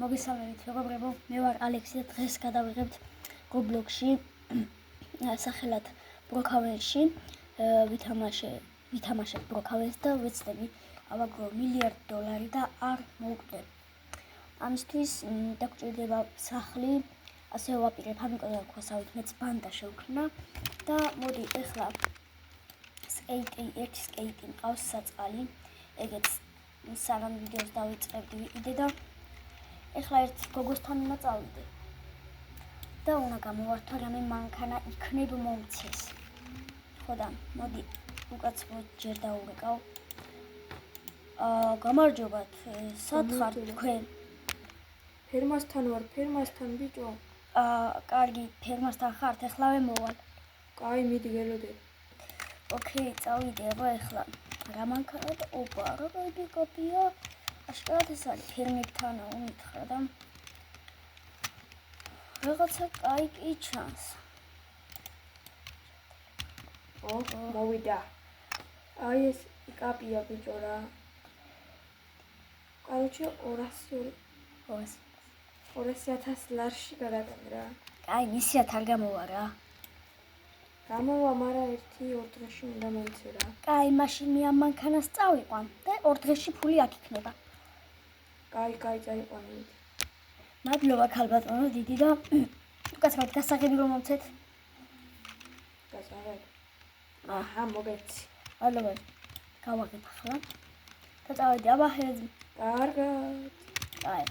მოგესალმებით მეგობრებო, მე ვარ ალექსი და დღეს გადავიღებთ Roblox-ში სახელად ბროკავენში ვითამაშებ ბროკავენს და ვეცდები ავაგრო $1 მილიარდი და არ მოვკვდე. ამისთვის დაგჭირდება სახლი, ასე ვაპირებ ამიტომ ვქოსავით მეც ბანდა შევქმნა და მოდი ეხლა ერთი სკეიტი მყავს საწყალი, ეგეც საგან ვიდეოს დავიწყებდი ვიყიდე და ეხლა ერთ გოგოსთან უნდა წავიდე და უნდა გამოვართვა რამე მანქანა იქნებ მომცეს. ხო და მოდი უკაცრავად ჯერ დაურეკავ. გამარჯობათ, სად ხართ თქვენ? ფერმასთან ვარ, ფერმასთან ბიჭო. კარგი, ფერმასთან ხართ, ეხლავე მოვალ. კაი, მიდი გელოდები. ოკეი, წავიდე ეხლა. რა მანქანა და ოპა, რა კარგი კოპია. აშკარად ეს არის ფერმებთან უმითხრა და რაღაცა კაი კი ჩანს. მოვიდა. აი ეს კაპია ბიჭო რა. Короче, 200,000 ლარში გადაგან რა. კაი, მისიათ არ გამოვა რა. გამოვა, მაგრამ 1-2 დღეში უნდა მომცე რა. კაი, მაშინ მე ამ მანქანას წავიყვან და 2 დღეში ფული აქ იქნება. კაი, წაიყვანე. მადლობა ქალბატონო დიდი და უკაცრავად გასაღები რომ მომცეთ. გასაღები. აჰა, მოგეცი. მადლობა. გავაგებ ახლა. და წავედი აბაჰედ. კარგად. კაი.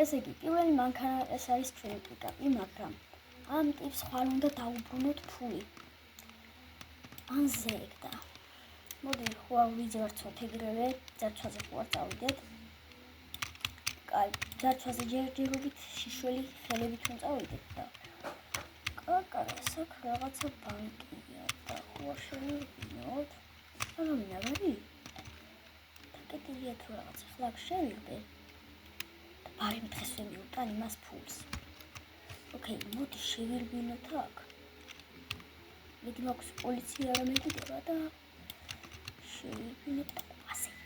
ესე იგი, პირველი მანქანა ეს არის ჩვენი პიკაპი, მაგრამ ამ ტიპს ხვალ უნდა დაუბრუნოთ ფული. ან ზეგდა. მოდი ხვალ ვიძვარცოთ ეგრევე, ძარცვაზე ხوار წავიდეთ. კაი, ძარცვაზე ჯერჯერობით შიშველი ხელებით უნდა წავიდეთ და კაკარასაკ რაღაცა ბანკია და ხوار შევიღოთ. ამინ არ არის? დაკეტილია თუ რაღაც ხლაკ შევიღდე. და ბარემ დღეს ვემიუტან იმას ფულს. ოკეი, მოდი შევირბილოთ აქ. მედი მაქვს პოლიცია რა მეკიდება და შევირბილოთ ასე.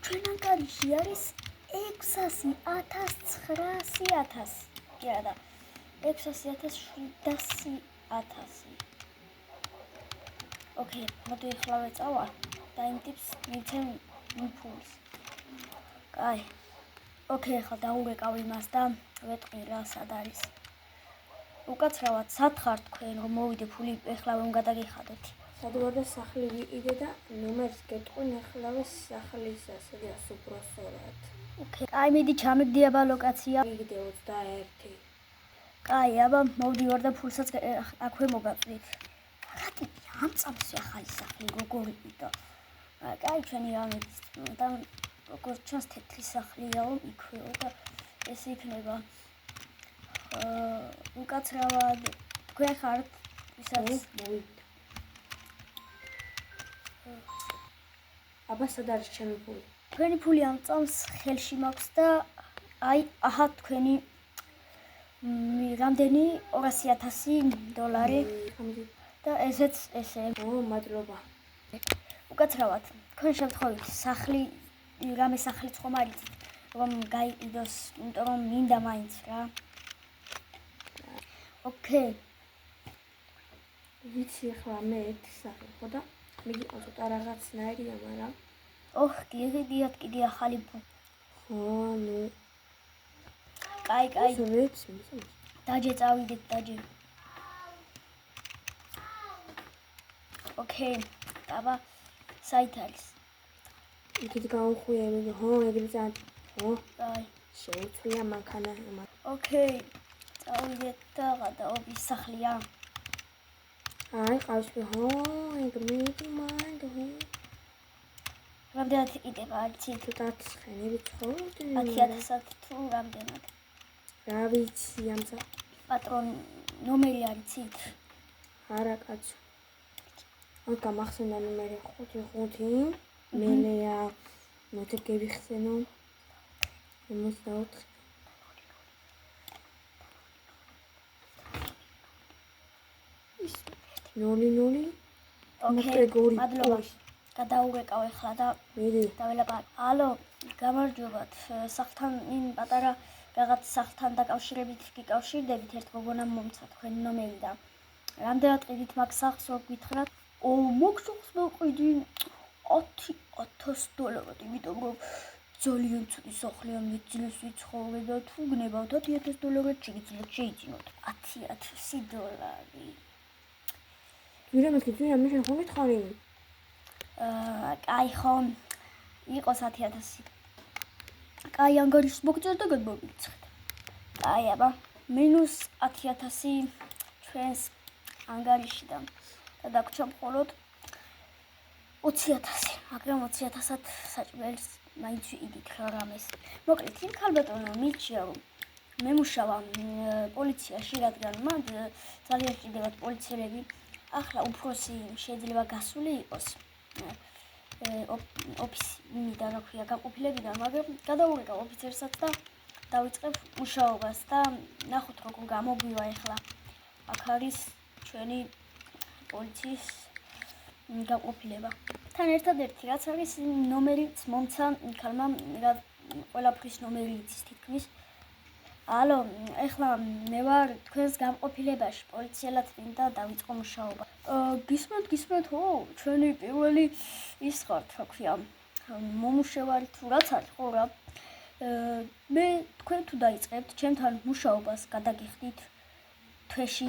ჩვენან კარიში არის 600,000, 900,000. კი არა და 600,000, 700,000. ოკეი, მოდი ეხლავე წავალ და იმ ტიპს მივცემ ფულს. კაი. ოკეი, ახლა დაურეკავ იმას და ვეტყვი რა სად არის. უკაცრავად სად ხართ თქვენ რომ მოვიდე ფული ეხლავე უნდა გადაგიხადოთ. სად ვარ და სახლი ვიყიდე და ნომერს გეტყვი ეხლავე სახლის ასე სუპროსორად. ოკეი, კაი, მიდი ჩამიგდი აბა ლოკაცია. ვიყიდე 21. კაი, აბა მოვდივარ და ფულსაც აქვე მოგაწვით. რა ტიპი ამ წამსვე ახალი სახლი როგორი და კაი, ჩვენი რამეც და როგორც ჩანს თეთრი სახლია იქვეო და ეს იქნება უკაცრავად თქვენ ხართ ვისაც მოვიდა. აბა სად არის ჩემი ფული? თქვენი ფული ამ წამს ხელში მაქვს და აი აჰა თქვენი რამდენი $200,000 და ესეც ესე. მადლობა. უკაცრავად თქვენ შემთხვევით სახლი რამე სახლიც ხომ არ იცით რომ გაიყიდოს, იმიტომ რომ მინდა მაინც რა. ოკეი. ვიცი ახლა მე ერთი სახლი ხო და მიგიყო ცოტა რაღაცნაირია, მაგრამ გიღიდიათ კიდე ახალი ფული. ხო, ნუ კაი. ზურებს დაჯე წავიდეთ დაჯე. ოკეი, აბა საით არის? იქით გავუხვია მე ეგრე ძალიან კაი. შეუცვლია მანქანა. ოკეი, წავიდეთ და გადავობი სახლია. აი ყავში ეგ მიდი მანდ რამდენად იყიდება არცით? ცოტა ცხენები ცხოვრობ 10,000 თუ რამდენად? რა ვიცი ამცა პატრონ ნომერი არიცით? არა კაცო. აი გამახსენდა ნომერი 5 მელეა მოდი გევიხსენო 54. ის 0-0. ოკეი, გორი. მადლობა. გადაურეკავ ახლა და მიდი. დაველაპარაკო. ალო, გამარჯობათ. სახლთან იმ პატარა რაღაც სახლთან დაკავშირებით გიკავშირდებით, ერთ გოგონამ მომცა თქვენი ნომერი და რამდენად ყიდით მაგ სახლს რო გითხრათ? მაგ სახლს მოვყიდი $10,000, იმიტომ რომ ძალიან ცუდი სახლია, მეძილს ვიცხოვე და თუ გნებავთ $10,000 შეგიძლიათ შეიძინოთ. $10,000. ვირა მეთქი, ვირა მე შენ ხომ გითხარი? კაი ხო, იყოს 10,000. კაი, ანგარიშს მოგწევთ და გადმოვიქცეთ. კაი, აბა, მინუს 10,000 ჩვენს ანგარიშიდან და დაგვრჩა მხოლოდ 20,000, მაგრამ 20,000-ად საჭმელს მაინც ვიყიდით რამეს. მოკლედ, იმ ქალბატონმა მიიჩნია, რომ მე მუშავა პოლიციაში, რადგან მანდ ძალიან სჭირდებათ პოლიციელები. ახლა უფროსი შეიძლება გასული იყოს ოფისი იმიდან, რა ქვია, გაყოფილებიდან, მაგრამ გადაურეკავ ოფიცერსაც და დავიწყებ მუშაობას და ნახოთ როგორ გამოგვივა ახლა. აქ არის ჩვენი პოლიციის გაყოფილება. თან ერთადერთი რაც არის ნომერიც მომცა ქალმა, ყველაფრის ნომერი იცის თითქმის. ალო, ეხლა მე ვარ თქვენს გამყოფილებაში, პოლიციელად მინდა დავიწყო მუშაობა. გისმენთ, ო, ჩვენი პირველი ის ხართ, რა ქვია, მომუშე ვარ თუ რაც არის, ხო რა. მე თქვენ თუ დაიწყებთ ჩემთან მუშაობას, გადაგიხდით თვეში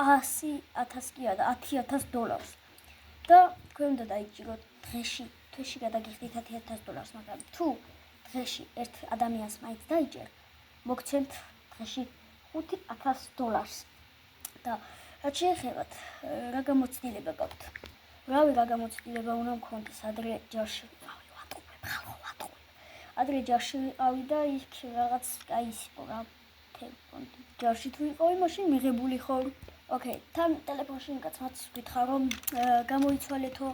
100,000 კი არა, $10,000 და თქვენ უნდა დაიჭიროთ თვეში გადაგიხდით $10,000, მაგრამ თუ დღეში ერთ ადამიანს მაინც დაიჭერ, მოგცემთ დღეში $5,000 და რაც შეეხებათ, რა გამოცდილება გაქვთ? რავი, რა გამოცდილება უნდა მქონდეს, ადრე ჯარში ვიყავი, ადრე ჯარში ვიყავი და იქ რაღაც კაი იყო რა. ჯარში თუ ვიყავი, მაშინ მიღებული ხარ. ოკეი, თან ტელეფონში კაცმაც გითხრა რომ გამოიცვალეთო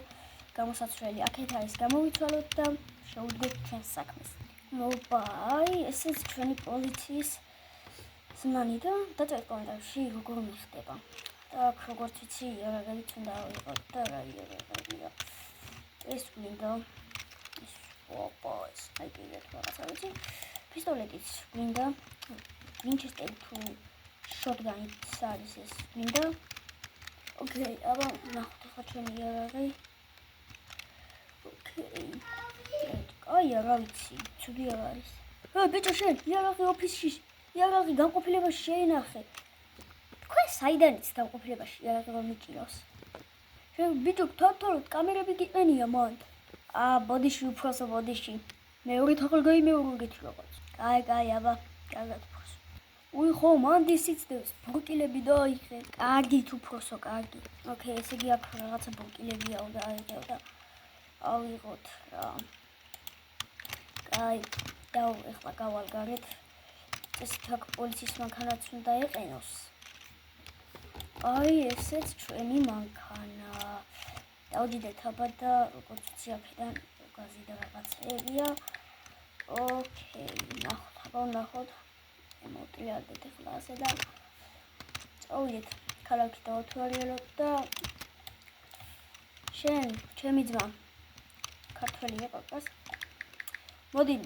გამოსაცვლელი. აქეთ არის გამოვიცვალოთ და შევუდგეთ ჩვენს საქმეს. მოპაი, ესეც ჩვენი პოლიციის ზმანი და დაწერთ კომენტარში როგორ მიხდება. და აქ როგორც ვიცი, იარაღებით უნდა ავიღოთ და რა იარაღებია. ეს გვინდა. ეს აი კიდევ რაღაცა ვიცი. პისტოლეტიც გვინდა. ვინჩესტერი თუ შოტგანიც არის ეს გვინდა. ოკეი, აბა ნახოთ ახლა ჩვენი იარაღი. ოკეი. კაია, რა ვიცი, ცუდი არ არის. ბიჭო, შენ იარაღი ოფისში, იარაღი განყოფილებაში შეინახე. თქვენ საიდან იცით განყოფილებაში იარაღი რომ მიჭირავს? შენ ბიჭო, თორთ კამერები გიყენია მანდ. ბოდიში უფროსო, ბოდიში. მეორე თაღი გაიმეორგეთ რაღაც. კაი, აბა, კარგად უფროსო. უი ხო, მანდ ისიცდებს, ბრუკილები დაიხე. კარგით უფროსო, კარგი. ოკეი, ესე იგი აქ რაღაცა ბრუკილებია და აიღებ და ავიღოთ რა. კაი, ეხლა გავალგარეთ. ეს თქ პოლიციის მანქანაც უნდა ეყენოს. აი, ესეც ჩვენი მანქანა. დავჯიდეთ აბა და როგორც ვიცი, აქედან გაზი და რაღაცეებია. ოკეი, ნახოთ. მოვტრიალდეთ ახლა ასე და წავიდეთ ქალაქი დავთვალიეროთ და შენ, ჩემი ძმა, ქართველია პაპას. მოდი,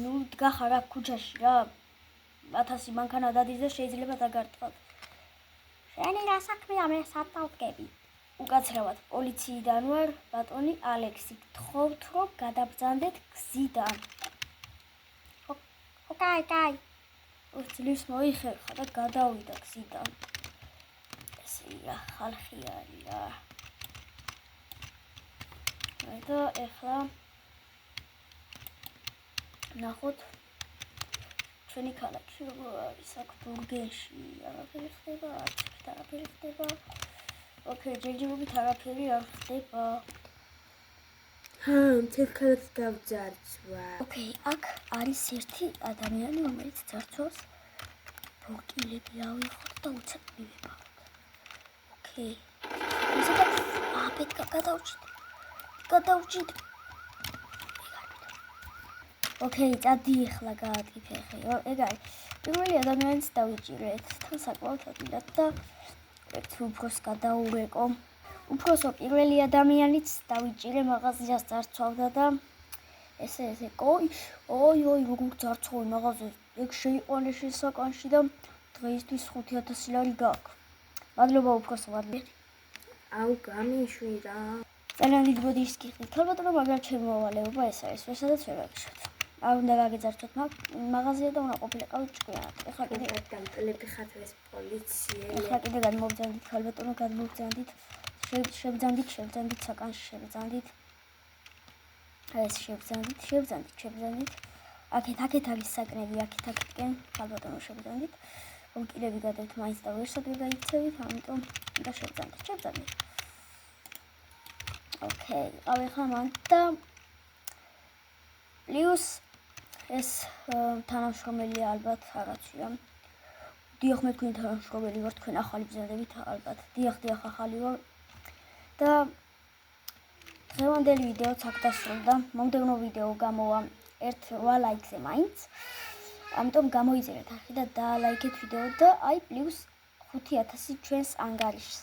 ნუ დგახარ აქ ქუჩაში რა. 1000 მანქანა დადის და შეიძლება დაგარტყავ. შენი რა საქმეა, მე სათავკები. უკაცრავად პოლიციიდან ვარ, ბატონი ალექსი. გთხოვთ რომ გადაბრძანდეთ გზიდან. კაი. ძლივს მოიხერხა და გადავიდა გზიდან. ესეა ხალხი არის რა. და ეხლა ნახოთ ჩვენი ქალაქი როგორ არის აქ ბურგენში. არაფერი ხდება, არაფერი ხდება. ოკეი, ჯერჯერობით არაფერი არ ხდება. მთელ ქალაქს გავძარცვა. ოკეი, აქ არის ერთი ადამიანი, რომელიც ძარცვავს. ბრუკილები ავიღოთ და უცებ მივებაროთ. ოკეი. ესე და ბედკა გადავჭით. ოკეი, წადი ახლა გააკეთე ხე. ეგ არის. პირველი ადამიანს დავიჭირეთ. თან საკმაოდ ადვილად და ერთ უფროს გადაურეკო. უფროსო პირველი ადამიანიც დავიჭირე მაღაზიას ძარცვავდა და ესე ოი როგორ ძარცვავი მაღაზიას ეგ შეიყვანე შესაკანში და დღეისთვის 5000 ლარი გაქვს. მადლობა უფროსო, მადლობა. აუ გამიშვი რა. ძალიან დიდი ბოდიშს გიხდით ქალბატონო, მაგრამ ჩემი მოვალეობა ეს არის, ვესაც ვერ გაგიშვათ. არ უნდა გაგეძარცვათ მაღაზია და უნდა ყოფილიყავით ჭკვიანად. ეხლა დამპელები პოლიციელი. ეხლა კიდე გადმოვბრძანდით ქალბატონო, გადმოვბრძანდით. შევბრძანდით საკანში, შევბრძანდით. ეს შევბრძანდით. აქეთ არის საკნები, აქეთკენ ქალბატონო შევბრძანდით. კიდევ ვიგადებთ მაინც და ვერსად ვერ გაიქცევით, ამიტომ უნდა შევბრძანდით. ოკეი, ყავი ხა მან და პლუს ეს თანამშრომელი ალბათ რაღაცია. დიახ, მე თქვენი თანამშრომელი ვარ, თქვენ ახალი ბრძანდებით ალბათ. დიახ, ახალი ვარ. და დღევანდელი ვიდეოც აქ დასრულდა. მომდევნო ვიდეო გამოვა 8 ლაიქზე მაინც. ამიტომ გამოიწერეთ ახლა და დაალაიქეთ ვიდეო და აი პლუს 5000 ჩვენს ანგარიშს.